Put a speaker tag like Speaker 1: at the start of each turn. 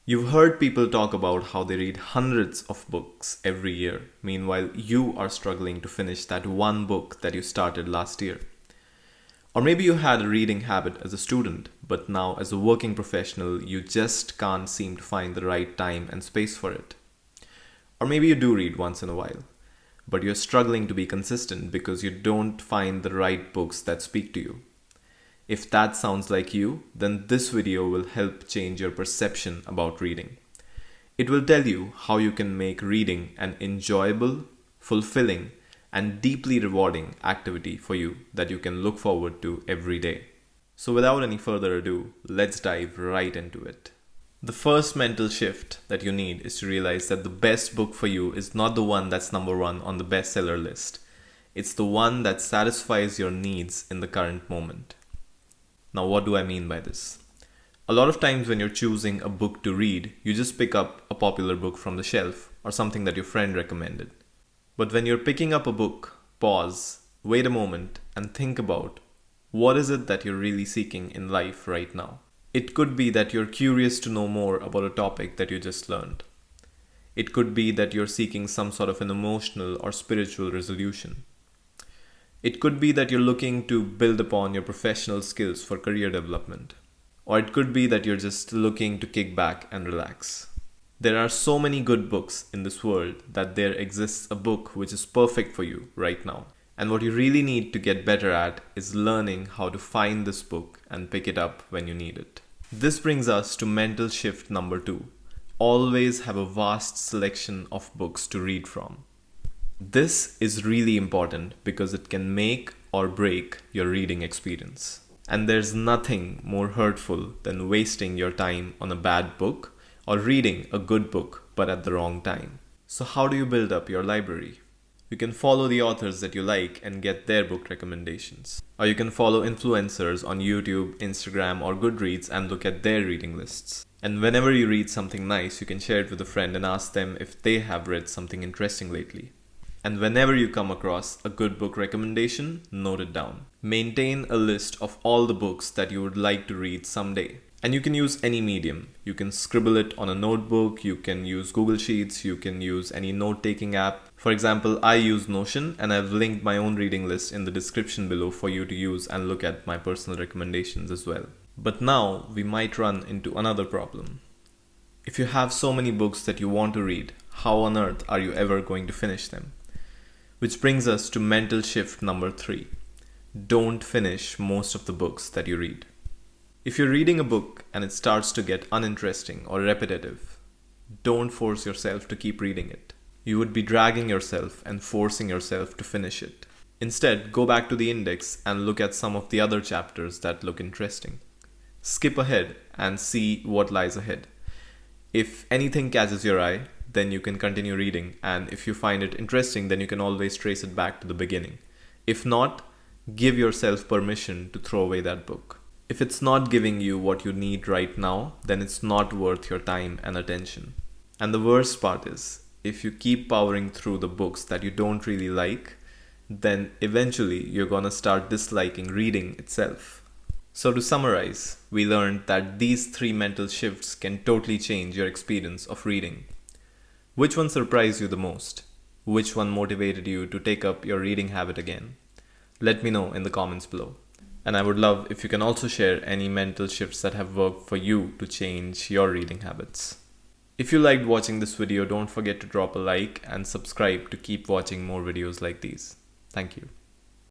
Speaker 1: You've heard people talk about how they read hundreds of books every year. Meanwhile, you are struggling to finish that one book that you started last year. Or maybe you had a reading habit as a student, but now as a working professional, you just can't seem to find the right time and space for it. Or maybe you do read once in a while, but you're struggling to be consistent because you don't find the right books that speak to you. If that sounds like you, then this video will help change your perception about reading. It will tell you how you can make reading an enjoyable, fulfilling, and deeply rewarding activity for you that you can look forward to every day. So without any further ado, let's dive right into it. The first mental shift that you need is to realize that the best book for you is not the one that's number one on the bestseller list. It's the one that satisfies your needs in the current moment. Now, what do I mean by this? A lot of times when you're choosing a book to read, you just pick up a popular book from the shelf or something that your friend recommended. But when you're picking up a book, pause, wait a moment, and think about what is it that you're really seeking in life right now. It could be that you're curious to know more about a topic that you just learned. It could be that you're seeking some sort of an emotional or spiritual resolution. It could be that you're looking to build upon your professional skills for career development. Or it could be that you're just looking to kick back and relax. There are so many good books in this world that there exists a book which is perfect for you right now. And what you really need to get better at is learning how to find this book and pick it up when you need it. This brings us to mental shift number 2. Always have a vast selection of books to read from. This is really important because it can make or break your reading experience. And there's nothing more hurtful than wasting your time on a bad book or reading a good book but at the wrong time. So how do you build up your library? You can follow the authors that you like and get their book recommendations. Or you can follow influencers on YouTube, Instagram, or Goodreads and look at their reading lists. And whenever you read something nice, you can share it with a friend and ask them if they have read something interesting lately. And whenever you come across a good book recommendation, note it down. Maintain a list of all the books that you would like to read someday. And you can use any medium. You can scribble it on a notebook, you can use Google Sheets, you can use any note-taking app. For example, I use Notion and I've linked my own reading list in the description below for you to use and look at my personal recommendations as well. But now we might run into another problem. If you have so many books that you want to read, how on earth are you ever going to finish them? Which brings us to mental shift number 3. Don't finish most of the books that you read. If you're reading a book and it starts to get uninteresting or repetitive, don't force yourself to keep reading it. You would be dragging yourself and forcing yourself to finish it. Instead, go back to the index and look at some of the other chapters that look interesting. Skip ahead and see what lies ahead. If anything catches your eye, then you can continue reading, and if you find it interesting, then you can always trace it back to the beginning. If not, give yourself permission to throw away that book. If it's not giving you what you need right now, then it's not worth your time and attention. And the worst part is, if you keep powering through the books that you don't really like, then eventually you're gonna start disliking reading itself. So to summarize, we learned that these 3 mental shifts can totally change your experience of reading. Which one surprised you the most? Which one motivated you to take up your reading habit again? Let me know in the comments below. And I would love if you can also share any mental shifts that have worked for you to change your reading habits. If you liked watching this video, don't forget to drop a like and subscribe to keep watching more videos like these. Thank you.